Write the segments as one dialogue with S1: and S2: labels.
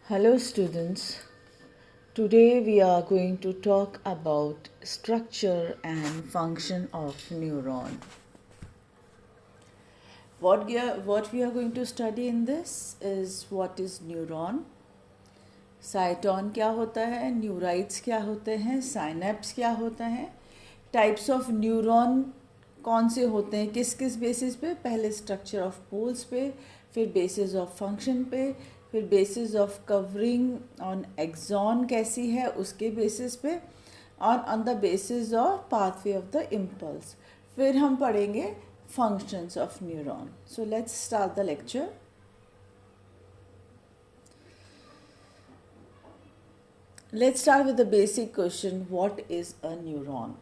S1: Hello students, today we are going to talk about structure and function of neuron. What we are going to study in this is what is neuron, cyton क्या होता है, neurites क्या होते हैं, synapse क्या होता है, types of neuron कौन से होते हैं, किस किस बेसिस पे, पहले स्ट्रक्चर ऑफ पोल्स पे, फिर बेसिस ऑफ फंक्शन पे, फिर basis of covering on axon कैसी है उसके बेसिस पे, और on the basis of pathway of the impulse फिर हम पढ़ेंगे functions of neuron. So let's start the lecture. Let's start with the basic question, what is a neuron?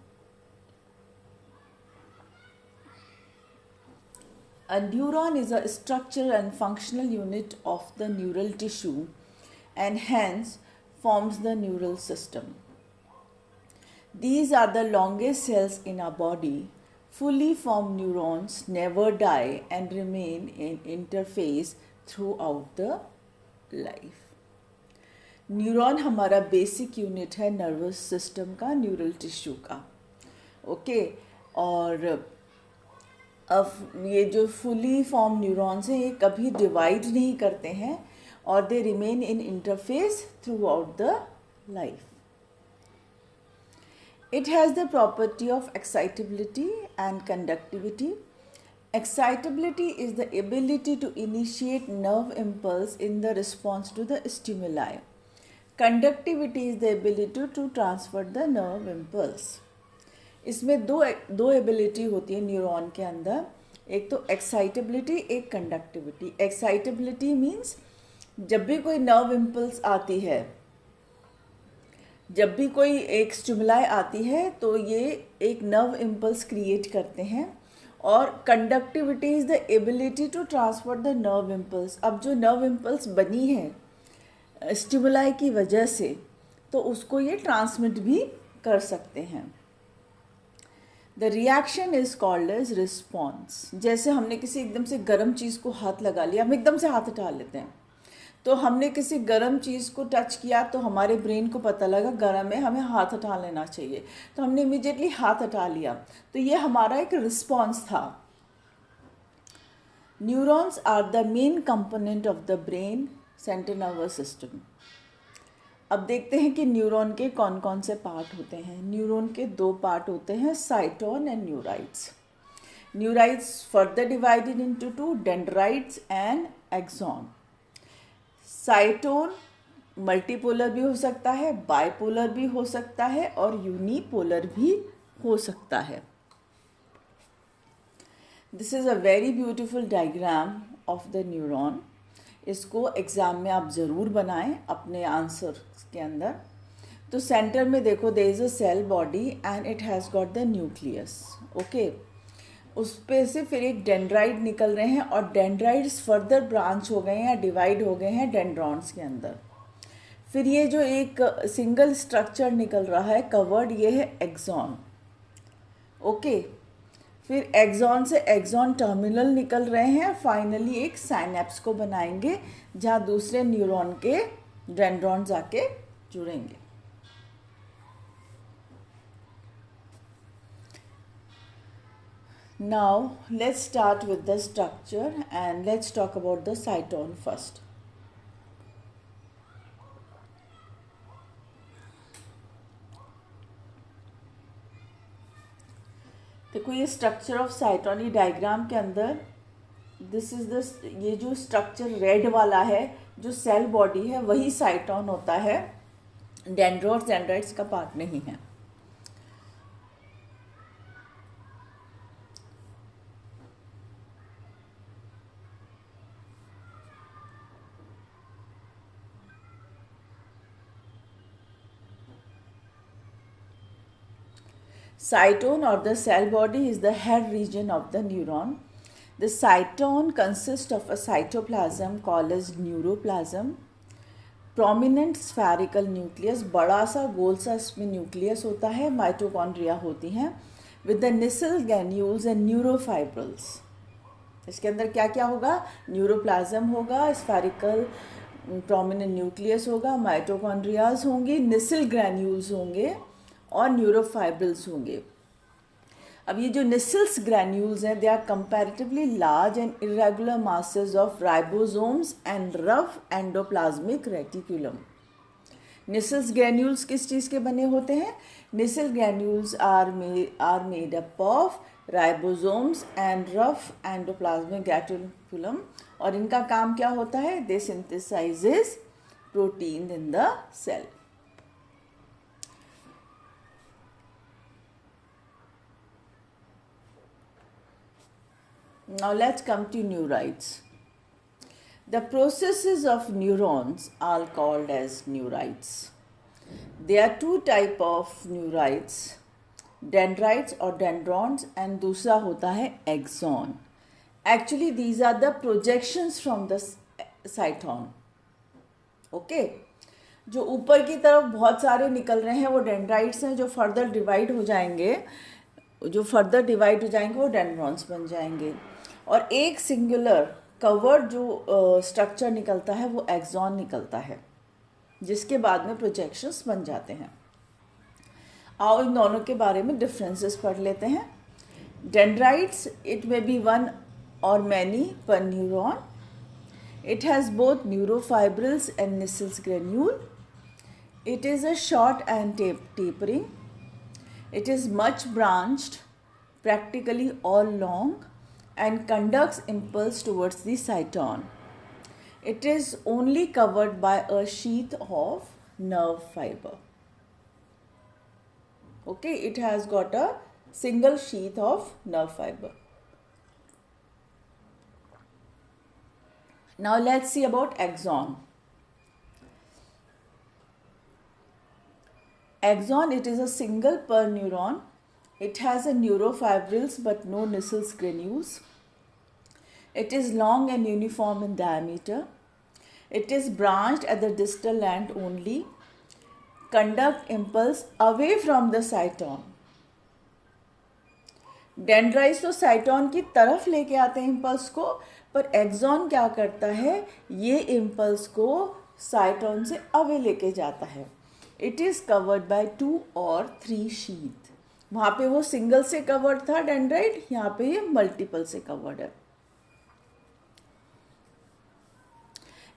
S1: A neuron is a structure and functional unit of the neural tissue and hence forms the neural system. These are the longest cells in our body. Fully formed neurons never die and remain in interface throughout the life. Neuron हमारा basic unit है nervous system का, neural tissue का. Okay और अब ये जो fully form neurons हैं ये कभी डिवाइड नहीं करते हैं और they remain in interface through out the life. It has the property of excitability and conductivity. Excitability is the ability to initiate nerve impulse in the response to the stimuli. Conductivity is the ability to transfer the nerve impulse. इसमें दो ability होती है neuron के अंदर, एक तो excitability, एक conductivity. Excitability means जब भी कोई नर्व इम्पल्स आती है, जब भी कोई एक स्टिमुलाई आती है तो ये एक नर्व इम्पल्स क्रिएट करते हैं. और conductivity is the ability to transfer the nerve impulse. अब जो नर्व इम्पल्स बनी है स्टिमुलाई की वजह से तो उसको ये ट्रांसमिट भी कर सकते हैं. The reaction is called as response. जैसे हमने किसी एकदम से गर्म चीज़ को हाथ लगा लिया, हम एकदम से हाथ हटा लेते हैं, तो हमने किसी गर्म चीज़ को टच किया तो हमारे ब्रेन को पता लगा गर्म है, हमें हाथ हटा लेना चाहिए, तो हमने इमीडिएटली हाथ हटा लिया. तो ये हमारा एक रिस्पॉन्स था. Neurons are the main component of the brain central nervous system. अब देखते हैं कि न्यूरॉन के कौन कौन से पार्ट होते हैं. न्यूरॉन के दो पार्ट होते हैं, cyton and neurites. Neurites further divided into two, dendrites and axon. Cyton multipolar भी हो सकता है, बाइपोलर भी हो सकता है और यूनिपोलर भी हो सकता है. This is a very beautiful diagram of the neuron. इसको एग्ज़ाम में आप ज़रूर बनाएं अपने आंसर के अंदर. तो सेंटर में देखो, there is a cell body and it has got the nucleus. Okay, उस पे से फिर एक डेंड्राइट निकल रहे हैं और डेंड्राइट्स फर्दर ब्रांच हो गए हैं या डिवाइड हो गए हैं डेंड्रॉन्स के अंदर. फिर ये जो एक सिंगल स्ट्रक्चर निकल रहा है कवर्ड, ये है एक्सॉन. ओके, फिर एक्सॉन से एक्सॉन टर्मिनल निकल रहे हैं, फाइनली एक साइनेप्स को बनाएंगे जहाँ दूसरे न्यूरॉन के डेंड्रॉन्स आके जुड़ेंगे. Now let's start with the structure and let's talk about the cytone first. देखो ये स्ट्रक्चर ऑफ साइटोन, ये डायग्राम के अंदर दिस इज द, ये जो स्ट्रक्चर रेड वाला है जो सेल बॉडी है वही साइटोन होता है, डेंड्रॉन्स डेंड्राइट्स का पार्ट नहीं है. Cytone or the cell body is the head region of the neuron. The cytone consists of a cytoplasm called as neuroplasm. Prominent spherical nucleus, बड़ा सा गोल सा इसमें न्यूक्लियस होता है, माइटोकॉन्ड्रिया होती हैं, with the nisl granules and neurofibrils. इसके अंदर क्या क्या होगा, न्यूरोप्लाज्म होगा, स्फेरिकल प्रोमिनेंट न्यूक्लियस होगा, माइटोकॉन्ड्रियाज होंगे, निसिल ग्रैन्यूल्स होंगे और न्यूरोफाइब्रिल्स होंगे. अब ये जो निसिल्स ग्रैन्यूल्स हैं, they are comparatively large and irregular masses of ribosomes and rough endoplasmic reticulum. Nissl's granules किस चीज़ के बने होते हैं? Nissl granules are made up of ribosomes and rough endoplasmic reticulum. और इनका काम क्या होता है? They synthesizes protein in the cell. Now let's come to neurites. The processes of neurons are called as neurites. There are two type of neurites, dendrites or dendrons, and दूसरा होता है axon. Actually these are the projections from the cyton. Okay? जो ऊपर की तरफ बहुत सारे निकल रहे हैं वो डेंड्राइट्स हैं, जो फर्दर डिवाइड हो जाएंगे वो डेंड्रॉन्स बन जाएंगे. और एक सिंगुलर कवर्ड जो स्ट्रक्चर निकलता है वो एक्सॉन निकलता है, जिसके बाद में प्रोजेक्शंस बन जाते हैं. आओ इन दोनों के बारे में डिफरेंसेस पढ़ लेते हैं. Dendrites, it may be one or many per neuron. It has both neurofibrils and Nissl's granule. It is a short and tapering. It is much branched, practically all long, and conducts impulse towards the cyton. It is only covered by a sheath of nerve fiber. Okay, it has got a single sheath of nerve fiber. Now let's see about axon. Axon, it is a single per neuron. It has a neurofibrils but no Nissel's granules. It is long and uniform in diameter. It is branched at the distal end only. Conduct impulse away from the cyton. Dendrites तो साइटोन की तरफ लेके आते हैं impulse को, पर axon क्या करता है? ये इम्पल्स को साइटोन से अवे लेके जाता है. It is covered by 2 or 3 sheath. वहाँ पे वो सिंगल से कवर्ड था डेंड्राइट, यहाँ पे ये मल्टीपल से कवर्ड है.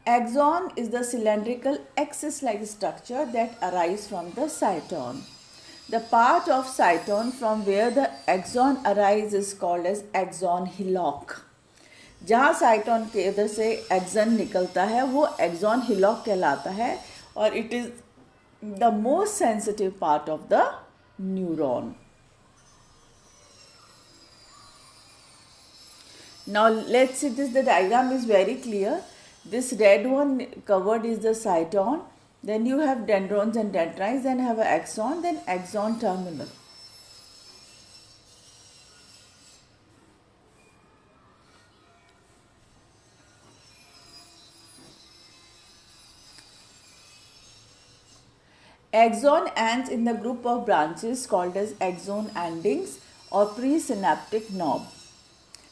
S1: Axon is the cylindrical axis-like structure that arises from the cyton. The part of cyton from where the axon arises is called as axon hillock. जहाँ साइटोन के इधर से एक्सन निकलता है वो एक्सॉन हिलॉक कहलाता है, और it is the most sensitive part of the neuron. Now let's see this. The diagram is very clear. This red one covered is the cyton. Then you have dendrons and dendrites. Then have an axon. Then axon terminal. Axon ends in the group of branches called as axon endings or presynaptic knob.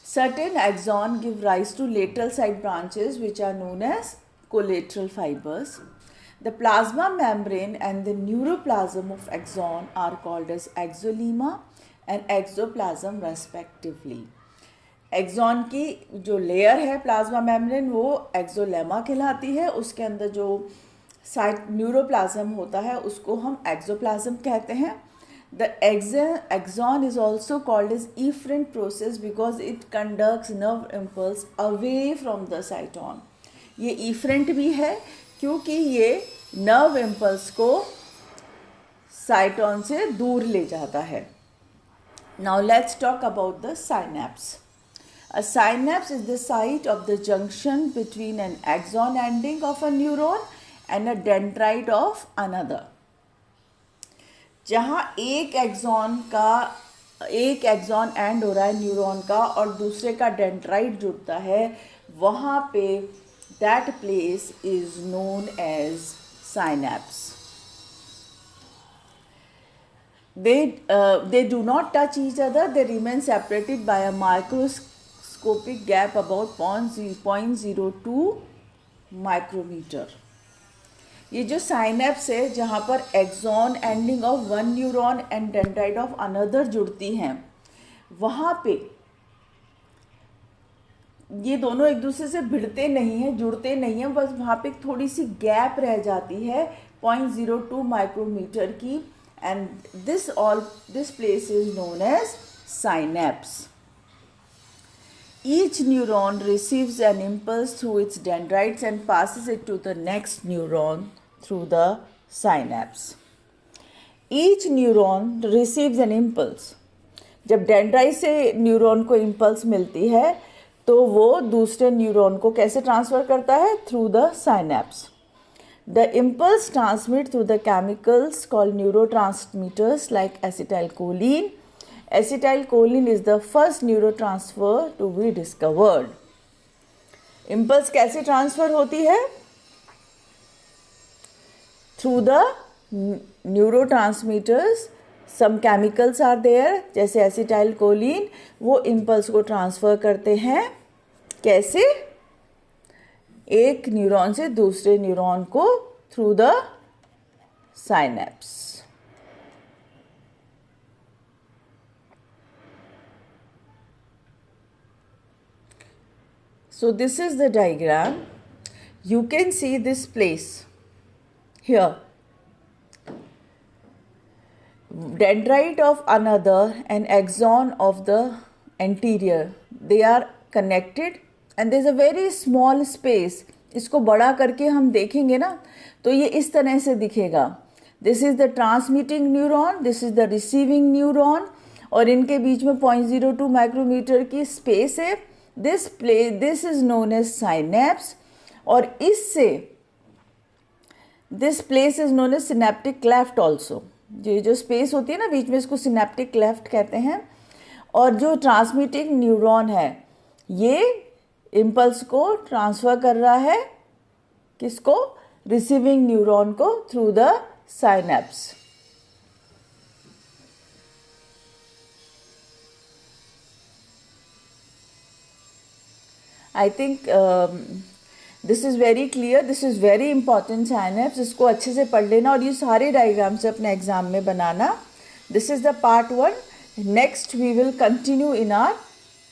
S1: Certain axon give rise to lateral side branches which are known as collateral fibers. The plasma membrane and the neuroplasm of axon are called as axolemma and exoplasm respectively. Axon की जो layer है plasma membrane वो axolemma कहलाती है. उसके अंदर जो site neuroplasm होता है उसको हम एक्सोप्लाज्म कहते हैं. The axon is also called as efferent process because it conducts nerve impulse away from the cyton. ये इफरेंट भी है क्योंकि ये नर्व इम्पल्स को साइटोन से दूर ले जाता है. Now let's talk about the synapse. A synapse is the site of the junction between an axon ending of a neuron and a dendrite of another. जहाँ एक एक्सॉन एंड हो रहा है न्यूरॉन का और दूसरे का डेंड्राइट जुड़ता है, वहाँ पे that place is known as synapse. They do not touch each other. They remain separated by a microscopic gap about 0.02 micrometre. ये जो साइनेप्स है जहाँ पर axon ending of one neuron and dendrite of another जुड़ती हैं, वहाँ पे ये दोनों एक दूसरे से भिड़ते नहीं हैं, जुड़ते नहीं हैं, बस वहाँ पे थोड़ी सी गैप रह जाती है 0.02 माइक्रोमीटर की, and this place is known as synapse. Each neuron receives an impulse through its dendrites and passes it to the next neuron through the synapse. Each neuron receives an impulse. जब dendrite से neuron को impulse मिलती है तो वो दूसरे neuron को कैसे ट्रांसफ़र करता है? Through the synapse. The impulse transmit through the chemicals called neurotransmitters like acetylcholine. Acetylcholine is the first neurotransfer to be discovered. Impulse कैसे ट्रांसफ़र होती है? Through the neurotransmitters. Some chemicals are there, जैसे acetylcholine, वो impulse को transfer करते हैं. कैसे? एक न्यूरॉन से दूसरे न्यूरॉन को through the synapse. So this is the diagram. You can see this place here. Dendrite of another and axon of the anterior. They are connected and there is a very small space. इसको बड़ा करके हम देखेंगे ना तो ये इस तरह से दिखेगा. This is the transmitting neuron, this is the receiving neuron और इनके बीच में 0.02 माइक्रोमीटर की स्पेस है. This is known as synapse और इससे this place is known as synaptic cleft also. ये जो स्पेस होती है ना बीच में, इसको सिनेप्टिक क्लेफ्ट कहते हैं. और जो ट्रांसमिटिंग न्यूरॉन है ये इम्पल्स को ट्रांसफ़र कर रहा है किसको? रिसीविंग न्यूरॉन को through the synapse. I think this is very clear. This is very important synapse. इसको अच्छे से पढ़ लेना और ये सारे डायग्राम से अपने एग्जाम में बनाना. This is the part 1. Next we will continue in our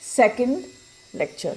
S1: second lecture.